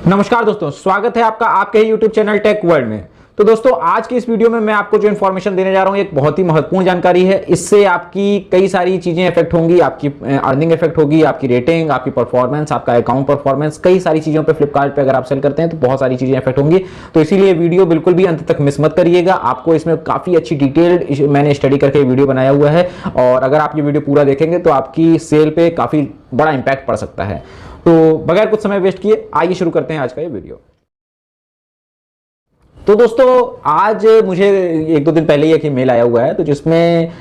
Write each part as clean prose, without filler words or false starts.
नमस्कार दोस्तों, स्वागत है आपका आपके ही YouTube चैनल टेक वर्ल्ड में। तो दोस्तों, आज की इस वीडियो में मैं आपको जो इन्फॉर्मेशन देने जा रहा हूं एक बहुत ही महत्वपूर्ण जानकारी है। इससे आपकी कई सारी चीजें इफेक्ट होंगी, आपकी अर्निंग इफेक्ट होगी, आपकी रेटिंग, आपकी परफॉर्मेंस, आपका अकाउंट परफॉर्मेंस, कई सारी चीजों पे फ्लिपकार्ट पे अगर आप सेल करते हैं तो बहुत सारी चीजें इफेक्ट होंगी। तो इसीलिए वीडियो बिल्कुल भी अंत तक मिस मत करिएगा। आपको इसमें काफी अच्छी डिटेल्ड मैंने स्टडी करके वीडियो बनाया हुआ है और अगर आप ये वीडियो पूरा देखेंगे तो आपकी सेल पे काफी बड़ा इंपैक्ट पड़ सकता है। तो बगैर कुछ समय वेस्ट किए आइए शुरू करते हैं आज का ये वीडियो। तो दोस्तों, आज मुझे एक दो दिन पहले ही एक मेल आया हुआ है तो जिसमें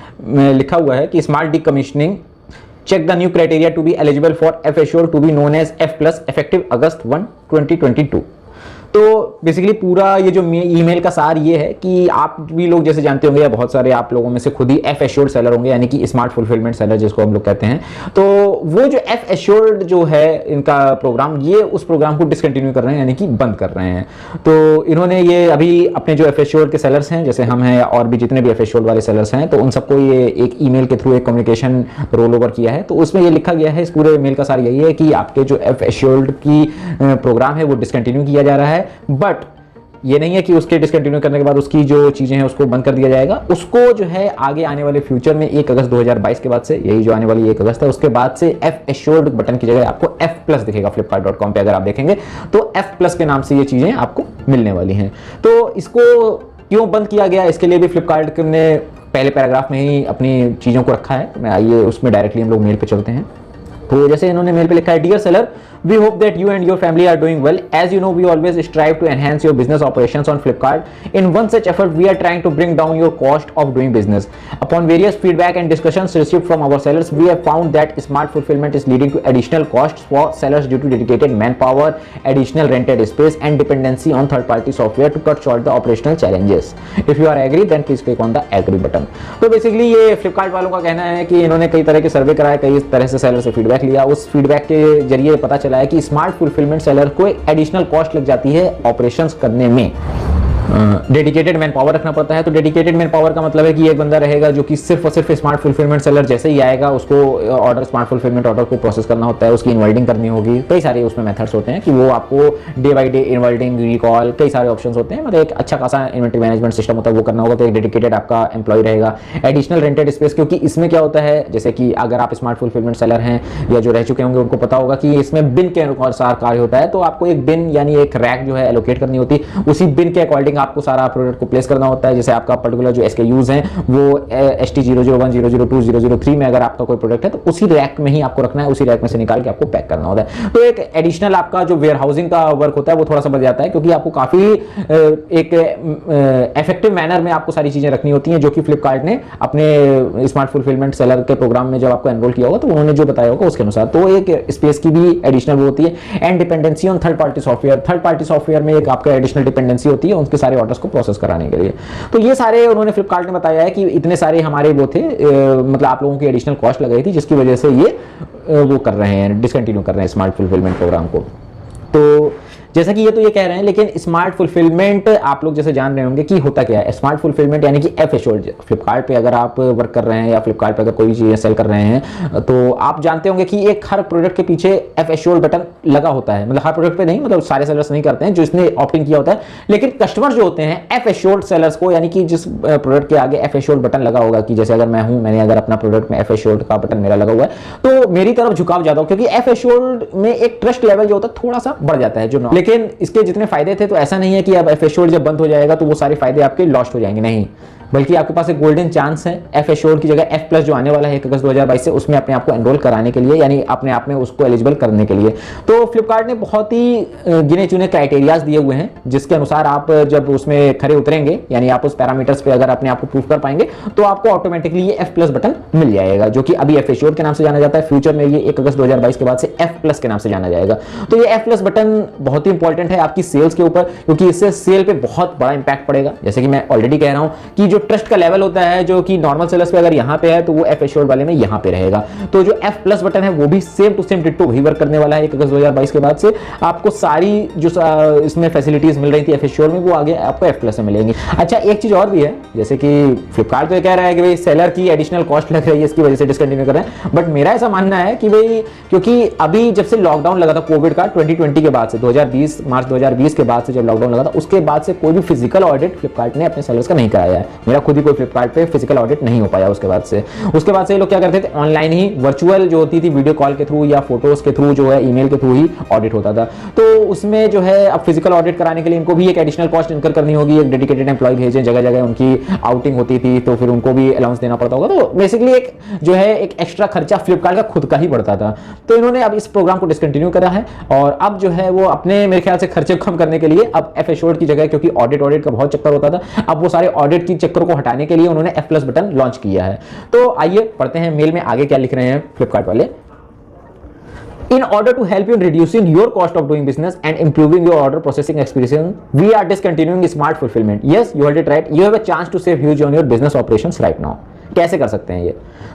लिखा हुआ है कि smart decommissioning check the new criteria to be eligible for F assured to be known as F+ effective August 1, 2022। तो बेसिकली पूरा ये जो ईमेल का सार ये है कि आप भी लोग जैसे जानते होंगे या बहुत सारे आप लोगों में से खुद ही एफ एश्योर्ड सेलर होंगे, यानी कि स्मार्ट फुलफिलमेंट सेलर जिसको हम लोग कहते हैं। तो वो जो एफ एश्योर्ड जो है इनका प्रोग्राम, ये उस प्रोग्राम को डिसकंटिन्यू कर रहे हैं, यानी कि बंद कर रहे हैं। तो इन्होंने ये अभी अपने जो एफ एश्योर्ड के सेलर्स हैं, जैसे हम हैं और भी जितने भी एफ एश्योर्ड वाले सेलर्स हैं, तो उन सबको ये एक ईमेल के थ्रू एक कम्युनिकेशन रोल ओवर किया है। तो उसमें ये लिखा गया है, इस पूरे ईमेल का सार यही है कि आपके जो एफ एश्योर्ड की प्रोग्राम है वो डिसकंटिन्यू किया जा रहा है। बट ये नहीं है कि उसके डिसकंटिन्यू करने के बाद उसकी जो चीजें हैं उसको बंद कर दिया जाएगा। उसको जो है आगे आने वाले फ्यूचर में 1 अगस्त 2022 के बाद से, यही जो आने वाली 1 अगस्त है, उसके बाद से एफ एश्योर्ड बटन की जगह आपको F+ दिखेगा। flipkart.com पे अगर आप देखेंगे तो F+ के नाम से ये चीजें आपको मिलने वाली हैं। तो इसको क्यों बंद किया गया, इसके लिए भी फ्लिपकार्ट ने पहले पैराग्राफ में ही अपनी चीजों को रखा है। आइए उसमें डायरेक्टली हम लोग मेल पे चलते हैं। तो जैसे इन्होंने मेल पे लिखा है, dear seller, we hope that you and your family are doing well. As you know, we always strive to enhance your business operations on Flipkart. In one such effort, we are trying to bring down your cost of doing business. Upon various feedback and discussions received from our sellers, we have found that smart fulfillment is leading to additional costs for sellers due to dedicated manpower, additional rented space, and dependency on third-party software to cut short the operational challenges. If you are agree, then please click on the agree button. तो basically ये फ्लिपकार्ट वालों का कहना है कि इन्होंने कई तरह के सर्वे कराए, कई तरह से सेलर से फीडबैक लिया। उस फीडबैक के जरिए पता चला है कि स्मार्ट फुलफिलमेंट सेलर को एक एडिशनल कॉस्ट लग जाती है ऑपरेशंस करने में। डेडिकेटेड मैन पावर रखना पड़ता है। तो डेडिकेटेड मैन पावर का मतलब है कि एक बंदा रहेगा जो कि सिर्फ और सिर्फ स्मार्ट फुलफिलमेंट सेलर जैसे ही आएगा उसको ऑर्डर, स्मार्ट फुलफिलमेंट ऑर्डर को प्रोसेस करना होता है, उसकी इनवर्डिंग करनी होगी। कई सारे उसमें मेथड्स होते हैं कि वो आपको डे बाई डे इनवर्डिंग, रिकॉल, कई सारे ऑप्शंस होते हैं। मतलब एक अच्छा खासा इन्वेंटरी मैनेजमेंट सिस्टम होता है, वो करना होगा। तो एक डेडिकेटेड आपका एम्प्लॉय रहेगा। एडिशनल रेंटेड स्पेस, क्योंकि इसमें क्या होता है, जैसे कि अगर आप स्मार्ट फुलफिलमेंट सेलर हैं या जो रह चुके होंगे उनको पता होगा कि इसमें बिन के अनुसार कार्य होता है। तो आपको एक बिन यानी एक रैक जो है एलोकेट करनी होती है, उसी बिन के अकॉर्डिंग आपको सारा प्रोडक्ट को प्लेस करना होता है। जैसे आपका पर्टिकुलर जो SKUs हैं वो ST001, 002, 003 में अगर आपका कोई प्रोडक्ट है तो उसी रैक में ही आपको रखना है, उसी रैक में से निकाल के आपको पैक करना होता है। तो एक एडिशनल आपका जो वेयर हाउसिंग का वर्क होता है वो थोड़ा सा बढ़ जाता है, क्योंकि आपको काफी एक इफेक्टिव मैनर में आपको सारी चीजें रखनी होती हैं, जो कि फ्लिपकार्ट ने अपने स्मार्ट फुलफिलमेंट सेलर के प्रोग्राम में जब आपको एनरोल किया होगा तो उन्होंने जो बताया होगा उसके अनुसार। तो एक स्पेस की भी एडिशनल वो होती है। And dependency on third party software, third party software में एक आपका एडिशनल डिपेंडेंसी होती है उनके सारे ऑर्डर्स को प्रोसेस कराने के लिए। तो ये सारे उन्होंने फ्लिपकार्ट ने बताया है कि इतने सारे हमारे वो थे, मतलब आप लोगों की एडिशनल कॉस्ट लग रही थी, जिसकी वजह से ये वो कर रहे हैं, डिसकंटिन्यू कर रहे हैं स्मार्ट फुलफिलमेंट प्रोग्राम को। तो जैसा कि ये तो ये कह रहे हैं, लेकिन स्मार्ट फुलफिलमेंट आप लोग जैसे जान रहे होंगे कि होता क्या है। स्मार्ट फुलफिलमेंट यानी कि एफ एश्योर्ड, फ्लिपकार्ट पे अगर आप वर्क कर रहे हैं या फ्लिपकार्ट पे अगर कोई चीजें सेल कर रहे हैं तो आप जानते होंगे कि एक हर प्रोडक्ट के पीछे एफ एश्योर्ड बटन लगा होता है। मतलब हर प्रोडक्ट पे नहीं, मतलब सारे सेलर्स नहीं करते हैं जो इसने ऑप्टिंग किया होता है, लेकिन कस्टमर जो होते हैं एफ एश्योर्ड सेलर्स को, यानी कि जिस प्रोडक्ट के आगे एफ एश्योर्ड बटन लगा होगा, कि जैसे अगर मैं हूं, मैंने अगर अपना प्रोडक्ट में एफ एश्योर्ड का बटन मेरा लगा हुआ है तो मेरी तरफ झुकाव ज्यादा हो, क्योंकि एफ एश्योर्ड में एक ट्रस्ट लेवल जो होता है थोड़ा सा बढ़ जाता है जो। लेकिन इसके जितने फायदे थे तो ऐसा नहीं है कि अब एफ एश्योर्ड जब बंद हो जाएगा तो वो सारे फायदे आपके लॉस्ट हो जाएंगे, नहीं, बल्कि आपके पास एक गोल्डन चांस है एफ एश्योर्ड की जगह F+ जो आने वाला है 1 अगस्त 2022 से, उसमें अपने आप को एनरोल कराने के लिए, यानी अपने आप में उसको एलिजिबल करने के लिए। तो फ्लिपकार्ट ने बहुत ही गिने चुने क्राइटेरियाज दिए हुए हैं, जिसके अनुसार आप जब उसमें खरे उतरेंगे, यानी आप उस पैरामीटर्स पे अगर अपने आप को प्रूव कर पाएंगे तो आपको ऑटोमेटिकली ये F+ बटन मिल जाएगा, जो कि अभी एफ एश्योर्ड के नाम से जाना जाता है। फ्यूचर में ये 1 अगस्त 2022 के बाद से F+ के नाम से जाना जाएगा। तो ये F+ बटन बहुत ही इंपॉर्टेंट है आपकी सेल्स के ऊपर, क्योंकि इससे सेल पे बहुत बड़ा इंपैक्ट पड़ेगा। जैसे कि मैं ऑलरेडी कह रहा हूं कि जो ट्रस्ट का लेवल होता है, जो कि नॉर्मल सेलर्स पे अगर यहां पे है तो वो एफ एश्योर्ड वाले में यहां पे रहेगा। तो जो F+ बटन है वो भी सेम टू सेम डिट्टो वही वर्क करने वाला है 1 अगस्त 2022 के बाद से। आपको सारी जो इसमें फैसिलिटीज मिल रही थी एफ एश्योर्ड में, वो आगे आपको F+ में मिलेंगी। अच्छा, एक चीज और भी है, जैसे कि फ्लिपकार्ट तो कह रहा है कि भाई सेलर की एडिशनल कॉस्ट लग रही है, इसकी वजह से डिसकंटिन्यू कर रहे हैं, बट मेरा ऐसा मानना है कि भाई क्योंकि अभी जब से लॉकडाउन लगा था कोविड का 2020 के बाद से, 2020 मार्च 2020 के बाद से जब लॉकडाउन लगा था उसके बाद से कोई भी फिजिकल ऑडिट फ्लिपकार्ट ने अपने सेलर्स का नहीं कराया है। मेरा खुद ही कोई फ्लिपकार्ट पे फिजिकल ऑडिट नहीं हो पाया उसके बाद से ये लोग क्या करते थे, ऑनलाइन ही वर्चुअल जो होती थी वीडियो कॉल के थ्रू या फोटोज के थ्रू जो है ईमेल के थ्रू ही ऑडिट होता था। तो उसमें जो है अब फिजिकल ऑडिट कराने के लिए इनको भी एक एडिशनल कॉस्ट इनकर करनी होगी, एक डेडिकेटेड एम्प्लॉय भेजें, जगह जगह उनकी आउटिंग होती थी तो फिर उनको भी अलाउंस देना पड़ता होगा। तो बेसिकली एक जो है एक एक्स्ट्रा खर्चा फ्लिपकार्ट का खुद का ही बढ़ता था। तो इन्होंने अब इस प्रोग्राम को डिसकंटिन्यू करा है और अब जो है वो अपने मेरे ख्याल से खर्चे कम करने के लिए अब एफ एश्योर्ड की जगह, क्योंकि ऑडिट का बहुत चक्कर होता था, अब वो सारे ऑडिट की चक्कर को हटाने के लिए उन्होंने F+ बटन लॉन्च किया है। तो आइए पढ़ते हैं मेल में आगे क्या लिख रहे हैं फ्लिपकार्ट वाले। In order to help you in reducing your cost of doing business and improving your order processing experience, we are discontinuing Smart Fulfillment. Yes, you heard it right. You have a chance to save huge on your business operations right now. कैसे कर सकते हैं ये?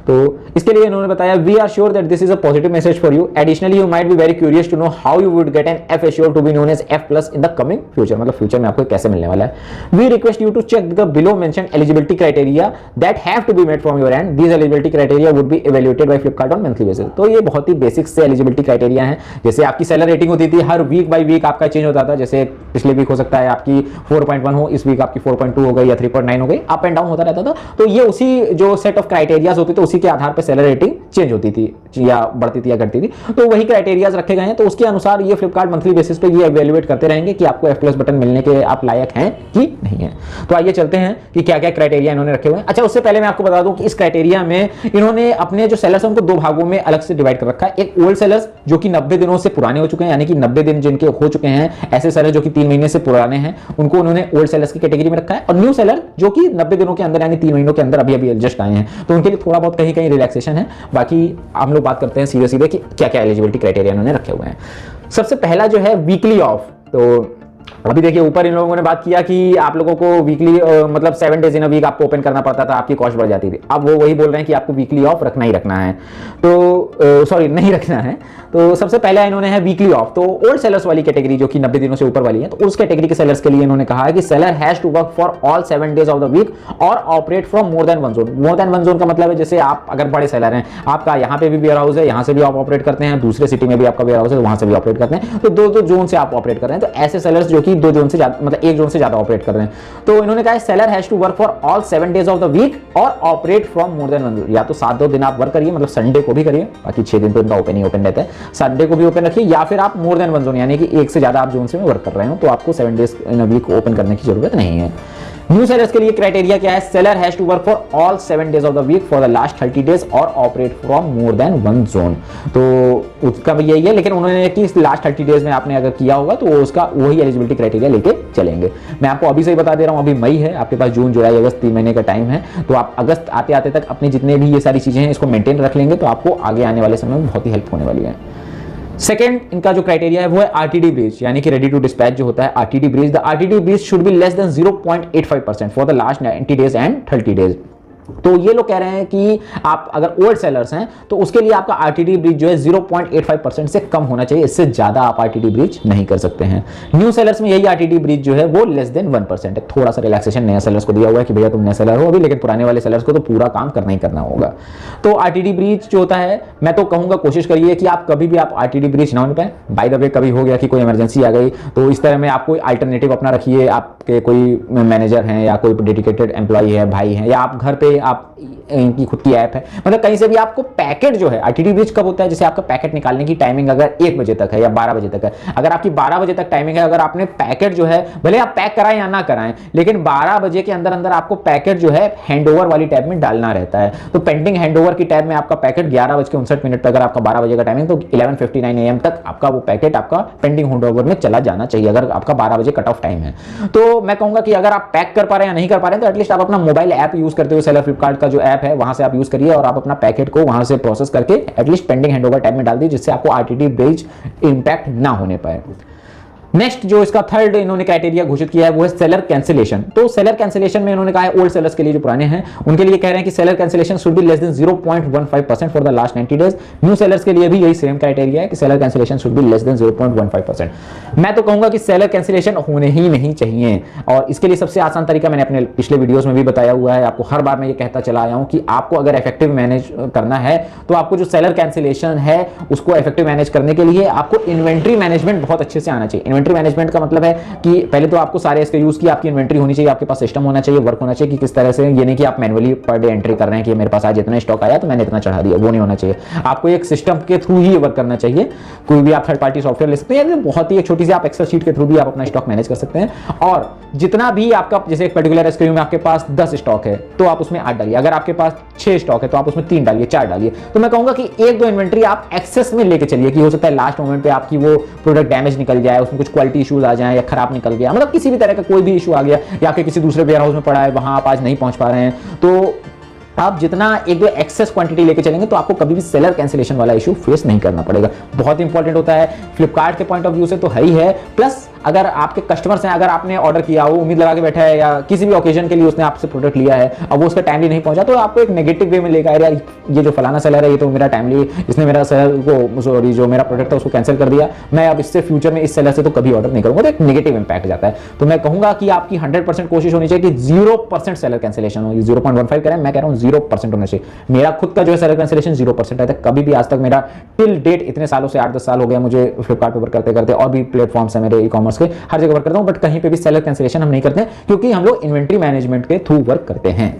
तो इसके लिए इन्होंने बताया we are sure that this is a positive message for you. Additionally you might be very curious to know how you would get an F assured to be known as F+ in the coming future. मतलब future में आपको कैसे मिलने वाला है। We request you to check the below mentioned eligibility criteria that have to be met from your end. These eligibility criteria would B evaluated by Flipkart on monthly basis. तो ये बहुत ही बेसिक से एलिजिबिलिटी क्राइटेरिया है। जैसे आपकी seller rating होती थी, हर वीक बाय वीक आपका चेंज होता था। जैसे पिछले वीक हो सकता है आपकी 4.1 हो, इस वीक आपकी 4.2 हो गई या 3.9 हो गई, अप एंड डाउन होता रहता था। तो ये उसी जो सेट ऑफ क्राइटेरिया होती तो उसी के आधार पर सेलर रेटिंग चेंज होती थी या बढ़ती थी या घटती थी। तो वही क्राइटेरियाज रखे गए हैं। तो उसके अनुसार ये फ्लिपकार्ट मंथली बेसिस पे ये इवैल्यूएट करते रहेंगे कि आपको F+ बटन मिलने के आप लायक हैं कि नहीं है। तो आइए चलते हैं कि क्या क्या क्राइटेरिया इन्होंने रखे हुए हैं। अच्छा, उससे पहले मैं आपको बता दूं कि इस क्राइटेरिया में इन्होंने अपने जो सेलर्स हैं उनको दो भागों में अलग से डिवाइड कर रखा है। एक ओल्ड सेलर्स जो कि 90 दिनों से पुराने हो चुके हैं, यानी कि 90 दिन जिनके हो चुके हैं, ऐसे सेलर जो कि 3 महीने से पुराने हैं, उनको उन्होंने ओल्ड सेलर्स की कैटेगरी में रखा है। और न्यू सेलर जो कि 90 दिनों के अंदर यानी 3 महीनों के अंदर अभी जस्ट आए हैं, तो उनके लिए थोड़ा बहुत कहीं कहीं रिलैक्सेशन है। बाकी हम लोग बात करते हैं सीधे सीधे कि क्या क्या एलिजिबिलिटी क्राइटेरिया उन्होंने रखे हुए हैं। सबसे पहला जो है वीकली ऑफ। तो अभी देखिए ऊपर इन लोगों ने बात किया कि आप लोगों को वीकली मतलब 7 डेज इन अ वीक आपको ओपन करना पड़ता था, आपकी कॉस्ट बढ़ जाती थी। अब वो वही बोल रहे हैं कि आपको वीकली ऑफ रखना ही रखना है। तो सॉरी नहीं रखना है। तो सबसे पहले इन्होंने है वीकली ऑफ। तो ओल्ड सेलर्स वाली कैटेगरी जो कि 90 दिनों से ऊपर वाली है, तो उस कैटेगरी के सेलर्स के लिए इन्होंने कहा है कि seller has to work for all 7 days of the week और operate from more than 1 zone. More than 1 zone का मतलब है जैसे आप अगर बड़े सेलर हैं, आपका यहाँ पे भी वेयर हाउस है, यहाँ से भी आप ऑपरेट करते हैं, दूसरे सिटी में भी आपका वेयर हाउस है, वहां से भी ऑपरेट करते हैं, तो दो जोन से आप ऑपरेट कर रहे हैं। तो ऐसे सेलर्स जो कि 2 जोन से मतलब 1 जोन से ज्यादा ऑपरेट कर रहे हैं, तो इन्होंने कहा seller has to work for all 7 days of the week और operate from more than 1 zone. या तो 7 दिन आप वर्क करिए, मतलब संडे को भी करिए, बाकी 6 दिन तो इनका ओपन ही ओपन रहता है, संडे को भी ओपन रखिए, या फिर आप मोर देन 1 जोन यानी कि 1 से ज्यादा आप जोन से वर्क कर रहे हो तो आपको 7 days in a week open करने की जरूरत नहीं है। न्यू सेलर्स के लिए क्राइटेरिया क्या है? Seller has to work for all 7 days of the week for the last 30 days और operate from more than 1 zone. तो उसका भी यही है, लेकिन उन्होंने कि इस लास्ट 30 डेज में आपने अगर किया होगा तो उसका वही एलिजिबिलिटी क्राइटेरिया लेके चलेंगे। मैं आपको अभी से ही बता दे रहा हूं, अभी मई है, आपके पास जून जुलाई अगस्त 3 महीने का टाइम है। तो आप अगस्त आते आते तक अपनी जितने भी ये सारी चीजें हैं इसको मेंटेन रख लेंगे तो आपको आगे आने वाले समय में बहुत ही हेल्प होने वाली है। सेकेंड इनका जो क्राइटेरिया है वो है आरटीडी ब्रीच, यानी कि रेडी टू डिस्पैच जो होता है RTD breach. The RTD breach should be less than 0.85% for the last 90 days and 30 days. तो ये लोग कह रहे हैं कि आप अगर ओल्ड सेलर्स हैं तो उसके लिए आपका आरटीडी ब्रीच जो है 0.85% से कम होना चाहिए, इससे ज्यादा आप आरटीडी ब्रीच नहीं कर सकते हैं। न्यू सेलर्स में यही आरटीडी ब्रीच जो है वो लेस देन 1% है। थोड़ा सा रिलैक्सेशन नया सेलर्स को दिया हुआ है कि भैया तुम नए सेलर हो अभी, लेकिन पुराने वाले सेलर्स को तो पूरा काम करना ही करना होगा। तो आरटीडी ब्रीच जो होता है, मैं तो कहूंगा कोशिश करिए कि आप कभी भी आप आरटीडी ब्रीच ना होने पाए। बाय द वे कभी हो गया कि कोई इमरजेंसी आ गई तो इस तरह में आप कोई अल्टरनेटिव अपना रखिए, आपके कोई मैनेजर हैं या कोई डेडिकेटेड एम्प्लॉई है, भाई है, या आप घर पे आप इनकी खुद की ऐप है, मतलब कहीं से भी आपको पैकेट जो है आरटीडी ब्रीच कब होता है, जैसे आपका पैकेट निकालने की टाइमिंग अगर 1 बजे तक है या 12 बजे तक है, अगर आपकी 12 बजे तक टाइमिंग है, अगर आपने पैकेट जो है भले आप पैक कराएं या ना कराएं, लेकिन 12 बजे के अंदर अंदर आपको पैकेट जो है हैंडओवर वाली टैब में डालना रहता है। तो पेंडिंग हैंडओवर की टैब में आपका पैकेट 11:59 पर, अगर आपका 12 बजे का टाइमिंग तो 11:59 AM तक आपका वो पैकेट आपका पेंडिंग हैंडओवर में चला जाना चाहिए, अगर आपका 12 बजे कट ऑफ टाइम है। तो मैं कहूंगा कि अगर आप पैक कर पा रहे हैं या नहीं कर पा रहे हैं तो एटलीस्ट आप अपना मोबाइल ऐप यूज करते हुए सेलर फ्लिपकार्ट का जो ऐप है वहां से आप यूज करिए और आप अपना पैकेट को वहां से प्रोसेस करके एटलीस्ट पेंडिंग हैंडओवर टैब में डाल दीजिए, जिससे आपको आरटीडी ब्रीच इंपैक्ट ना होने पाए। नेक्स्ट जो इसका थर्ड इन्होंने क्राइटेरिया घोषित किया है वो है सेलर कैंसिलेशन। तो सेलर कैंसिलेशन में इन्होंने कहा है ओल्ड सेलर्स के लिए जो पुराने हैं उनके लिए कह रहे हैं कि seller cancellation should be less than 0.15% for the last 90 days. New sellers के लिए भी यही सेम क्राइटेरिया है कि seller cancellation should be less than 0.15%। मैं तो कहूंगा कि सेलर कैंसिलेशन होने ही नहीं चाहिए, और इसके लिए सबसे आसान तरीका मैंने अपने पिछले वीडियोस में भी बताया हुआ है, आपको हर बार मैं ये कहता चला आया हूं कि आपको अगर इफेक्टिव मैनेज करना है तो आपको जो सेलर कैंसिलेशन है उसको इफेक्टिव मैनेज करने के लिए आपको इन्वेंट्री मैनेजमेंट बहुत अच्छे से आना चाहिए। इन्वेंट्री मैनेजमेंट का मतलब है कि पहले तो आपको सारे SKUs की आपकी इन्वेंट्री होनी चाहिए, आपके पास सिस्टम होना चाहिए, वर्क होना चाहिए कि किस तरह से, ये नहीं कि आप मैनुअली पर डे एंट्री कर रहे हैं कि मेरे पास आज इतना स्टॉक आया तो मैंने इतना चढ़ा दिया, वो नहीं होना चाहिए। आपको एक सिस्टम के थ्रू ही वर्क करना चाहिए। कोई भी आप थर्ड पार्टी सॉफ्टवेयर ले सकते हैं, या बहुत ही एक छोटी सी आप एक्सेल शीट के थ्रू भी आप अपना स्टॉक मैनेज कर सकते हैं। और जितना भी आपका, जैसे एक पर्टिकुलर SKU में आपके पास 10 स्टॉक है तो आप उसमें 8 डालिए, अगर आपके पास 6 स्टॉक है तो आप उसमें 3 डालिए, 4 डालिए। तो मैं कहूंगा कि 1-2 इन्वेंट्री आप एक्सेस में लेके चलिए, कि हो सकता है लास्ट मोमेंट पे आपकी वो प्रोडक्ट डैमेज निकल जाए, उसमें कुछ क्वालिटी इश्यूज आ जाए या खराब निकल गया, मतलब किसी भी तरह का कोई भी इशू आ गया, या कि किसी दूसरे वेयर हाउस में पड़ा है वहां आप आज नहीं पहुंच पा रहे हैं, तो आप जितना 1-2 एक्सेस क्वांटिटी लेके चलेंगे तो आपको कभी भी सेलर कैंसिलेशन वाला इशू फेस नहीं करना पड़ेगा। बहुत इंपॉर्टेंट होता है फ्लिपकार्ट के पॉइंट ऑफ व्यू से तो है ही है, प्लस अगर आपके कस्टमर्स हैं, अगर आपने ऑर्डर किया, वो उम्मीद लगा के बैठा है या किसी भी ओकेजन के लिए उसने आपसे प्रोडक्ट लिया है, अब वो उसका टाइमली नहीं पहुंचा, तो आपको एक नेगेटिव वे में लेगा, यार ये जो फलाना सेलर है ये तो मेरा टाइमली, इसने मेरा सेलर को, सॉरी, जो मेरा प्रोडक्ट था उसको कैंसिल कर दिया, मैं अब इससे फ्यूचर में इस सेलर से तो कभी ऑर्डर नहीं करूंगा, तो एक नेगेटिव इंपैक्ट जाता है। तो मैं कहूंगा कि आपकी 100% कोशिश होनी चाहिए कि 0% सेलर कैंसिलेशन हो। 0.15 करें, मैं कह रहा हूं 0% होना चाहिए। मेरा खुद का जो है सेलर कैंसिलेशन 0% रहता है, कभी भी आज तक मेरा टिल डेट, इतने सालों से 8-10 साल हो गया मुझे फ्लिपकार्ट पर वर्क करते करते, और भी प्लेटफॉर्म्स है मेरे ई-कॉमर्स के, हर जगह वर्क करता हूं, बट कहीं पे भी सेलर कैंसिलेशन हम नहीं करते क्योंकि हम लोग इन्वेंट्री मैनेजमेंट के थ्रू वर्क करते हैं।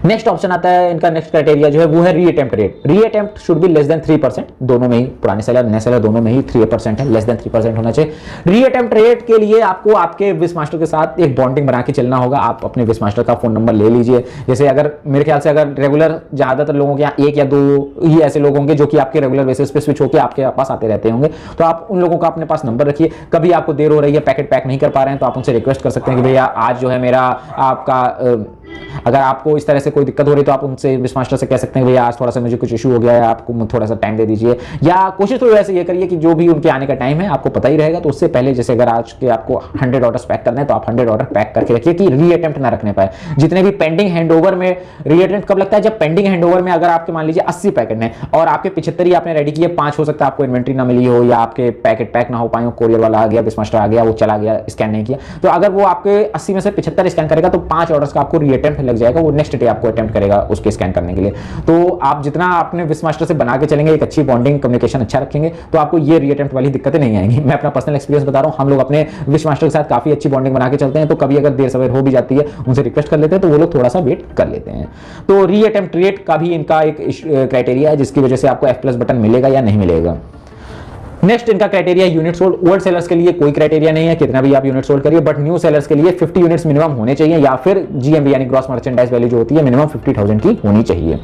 नेक्स्ट ऑप्शन आता है इनका, नेक्स्ट क्राइटेरिया जो है वो है reattempt rate. Reattempt should be less than 3%, दोनों में ही, पुराने सेलर नए सेलर दोनों में ही 3% है, लेस देन 3% होना चाहिए। रीअटेम्प्ट रेट के लिए आपको आपके विश मास्टर के साथ एक बॉन्डिंग बना के चलना होगा। आप अपने विश मास्टर का फोन नंबर ले लीजिए। जैसे अगर मेरे ख्याल से अगर रेगुलर ज्यादातर लोगों के यहाँ 1 या 2 ही ऐसे लोग होंगे जो कि आपके रेगुलर बेसिस पे स्विच होकर आपके पास आते रहते होंगे, तो आप उन लोगों का अपने पास नंबर रखिए। कभी आपको देर हो रही है, पैकेट पैक नहीं कर पा रहे हैं, तो आप उनसे रिक्वेस्ट कर सकते हैं कि भैया आज जो है मेरा आपका, अगर आपको इस तरह से कोई दिक्कत हो रही है तो आप उनसे विश मास्टर से कह सकते हैं भैया आज थोड़ा सा मुझे कुछ इशू हो गया है, आपको थोड़ा सा टाइम दे दीजिए। या कोशिश तो वैसे ये करिए कि जो भी उनके आने का टाइम है आपको पता ही रहेगा, तो उससे पहले, जैसे अगर आज के आपको 100 ऑर्डर्स पैक करने हैं तो आप 100 ऑर्डर पैक करके रखिए कि रीअटेम्प्ट ना रखने पाए। जितने भी पेंडिंग हैंडओवर में, रीअटेम्प्ट कब लगता है, जब पेंडिंग हैंडओवर में अगर आपके मान लीजिए 80 पैकेट हैं और आपके 75 ही आपने रेडी किए, 5 हो सकता है आपको इन्वेंट्री ना मिली हो या आपके पैकेट पैक ना हो पाए हो, कोरियर वाला आ गया, विश मास्टर आ गया, वो चला गया, स्कैन नहीं किया, तो अगर वो आपके 80 में से 75 स्कैन करेगा तो 5 ऑर्डर्स का आपको रीअटेम्प्ट लग जाएगा, वो नेक्स्ट डे आपको अटेम्प्ट करेगा उसके स्कैन करने के लिए। तो आप जितना अपने विश मास्टर से बना के चलेंगे, एक अच्छी बॉन्डिंग, कम्युनिकेशन अच्छा रखेंगे, तो आपको ये रीअटेम्प्ट वाली दिक्कतें नहीं आएंगी। मैं अपना पर्सनल एक्सपीरियंस बता रहा हूं, हम लोग अपने विश मास्टर के साथ काफी अच्छी बॉन्डिंग बना के चलते हैं, तो कभी अगर देर सवेर हो भी जाती है, उनसे रिक्वेस्ट कर लेते हैं तो वो लोग थोड़ा सा वेट कर लेते हैं। तो रीअटेम्प्ट रेट का भी इनका एक क्राइटेरिया है जिसकी वजह से आपको F+ बटन मिलेगा या नहीं मिलेगा। नेक्स्ट इनका criteria unit sold. Old sellers के लिए कोई क्राइटेरिया नहीं है, कितना भी आप यूनिट सोल्ड करिए, बट न्यू सेलर्स के लिए 50 यूनिट्स मिनिमम होने चाहिए, या फिर GMV यानी ग्रॉस मर्चेंडाइज वैल्यू जो होती है मिनिमम 50,000 की होनी चाहिए।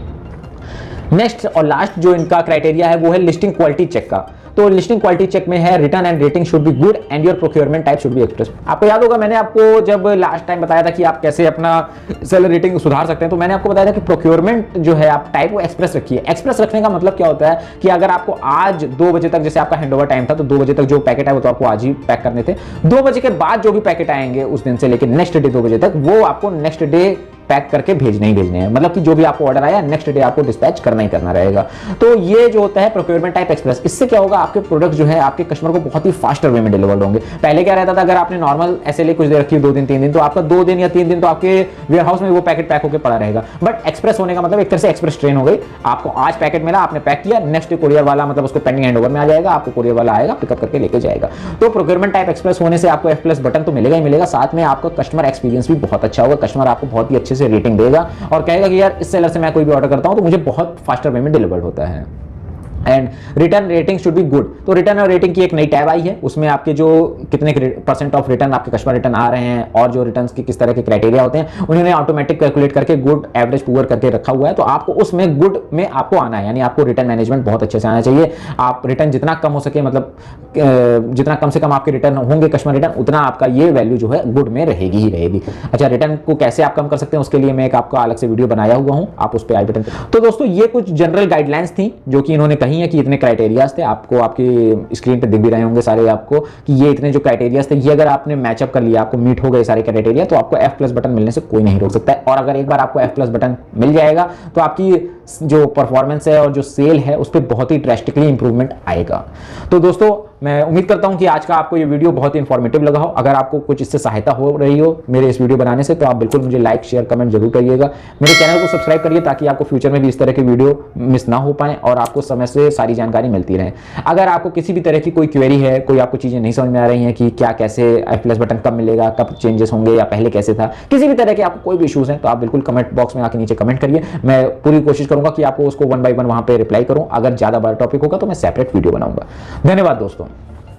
नेक्स्ट और लास्ट जो इनका क्राइटेरिया है वो है लिस्टिंग क्वालिटी चेक का। तो लिस्टिंग क्वालिटी चेक में है return and rating should be good and your procurement type should be express. आपको याद होगा मैंने आपको जब लास्ट टाइम बताया था कि आप कैसे अपना सेलर रेटिंग सुधार सकते हैं, तो मैंने आपको बताया था कि प्रोक्योरमेंट जो है आप टाइप वो एक्सप्रेस रखिए। एक्सप्रेस रखने का मतलब क्या होता है कि अगर आपको आज 2 बजे तक, जैसे आपका हैंडओवर टाइम था, तो 2 बजे तक जो पैकेट है वो तो आपको आज ही पैक करने थे। 2 बजे के बाद जो भी पैकेट आएंगे उस दिन से लेकर नेक्स्ट डे 2 बजे तक, वो आपको नेक्स्ट डे पैक करके भेजने ही भेजने हैं। मतलब कि जो भी आपको ऑर्डर आया नेक्स्ट डे आपको डिस्पैच करना ही करना रहेगा। तो ये जो होता है प्रोक्योरमेंट टाइप एक्सप्रेस, इससे क्या होगा, आपके प्रोडक्ट जो है आपके कस्टमर को बहुत ही फास्टर वे में डिलीवर होंगे। पहले क्या रहता था, अगर आपने नॉर्मल SLA कुछ देर रखी 2 दिन 3 दिन, तो आपका 2 दिन या 3 दिन तो आपके वेयर हाउस में वो पैकेट पैक होकर पड़ा रहेगा। बट एक्सप्रेस होने का मतलब एक तरह से एक्सप्रेस ट्रेन हो गई। आपको आज पैकेट मिला, आपने पैक किया, नेक्स्ट डे कोरियर वाला मतलब उसको पेंडिंग हैंडओवर में आ जाएगा, आपको कोरियर वाला आएगा, पिकअप करके लेके जाएगा। तो प्रोक्योरमेंट टाइप एक्सप्रेस होने से आपको F+ बटन तो मिलेगा ही मिलेगा, साथ में आपका कस्टमर एक्सपीरियंस भी बहुत अच्छा होगा। कस्टमर आपको बहुत ही अच्छे से रेटिंग देगा और कहेगा कि यार इस सेलर से मैं कोई भी ऑर्डर करता हूं तो मुझे बहुत फास्टर वे में डिलीवर्ड होता है। And return rating should be good. तो रिटर्न और रेटिंग की एक नई टैब आई है, उसमें आपके जो कितने % ऑफ रिटर्न आपके कस्टमर रिटर्न आ रहे हैं और जो रिटर्न्स की किस तरह के क्राइटेरिया होते हैं उन्होंने ऑटोमेटिक कैलकुलेट करके गुड, एवरेज, पुअर करके रखा हुआ है। तो आपको उसमें गुड में आपको आना है, यानी आपको रिटर्न मैनेजमेंट बहुत अच्छे से आना चाहिए। आप रिटर्न जितना कम हो सके, मतलब जितना कम से कम आपके रिटर्न होंगे कस्टमर रिटर्न, उतना आपका ये वैल्यू जो है गुड में रहेगी ही रहेगी। अच्छा, रिटर्न को कैसे आप कम कर सकते हैं उसके लिए मैं एक आपका अलग से वीडियो बनाया हुआ हूं, आप उस पर आई बटन। तो दोस्तों ये कुछ जनरल गाइडलाइंस थी जो कि इन्होंने कही है कि इतने क्राइटेरिया थे, आपको आपकी स्क्रीन पे दिख भी रहे होंगे सारे आपको कि ये इतने जो क्राइटेरिया थे, ये अगर आपने मैचअप कर लिया, आपको मीट हो गए सारे क्राइटेरिया, तो आपको F+ बटन मिलने से कोई नहीं रोक सकता है। और अगर एक बार आपको F+ बटन मिल जाएगा तो आपकी जो परफॉर्मेंस है और जो सेल है उस पर बहुत ही ड्रास्टिकली इंप्रूवमेंट आएगा। तो दोस्तों मैं उम्मीद करता हूं कि आज का आपको ये वीडियो बहुत ही इंफॉर्मेटिव लगा हो। अगर आपको कुछ इससे सहायता हो रही हो मेरे इस वीडियो बनाने से, तो आप बिल्कुल मुझे लाइक शेयर कमेंट जरूर करिएगा। मेरे चैनल को सब्सक्राइब करिए ताकि आपको फ्यूचर में भी इस तरह की वीडियो मिस ना हो पाए और आपको समय से सारी जानकारी मिलती रहे। अगर आपको किसी भी तरह की कोई क्वेरी है, कोई आपको चीजें नहीं समझ में आ रही हैं कि क्या कैसे F+ बटन कब मिलेगा, कब चेंजेस होंगे या पहले कैसे था, किसी भी तरह के आपको कोई भी इश्यूज हैं, तो आप बिल्कुल कमेंट बॉक्स में आके नीचे कमेंट करिए। मैं पूरी कोशिश करूंगा कि आपको उसको 1 by 1 वहां पे रिप्लाई करूं। अगर ज्यादा बड़ा टॉपिक होगा तो मैं सेपरेट वीडियो बनाऊंगा। धन्यवाद दोस्तों।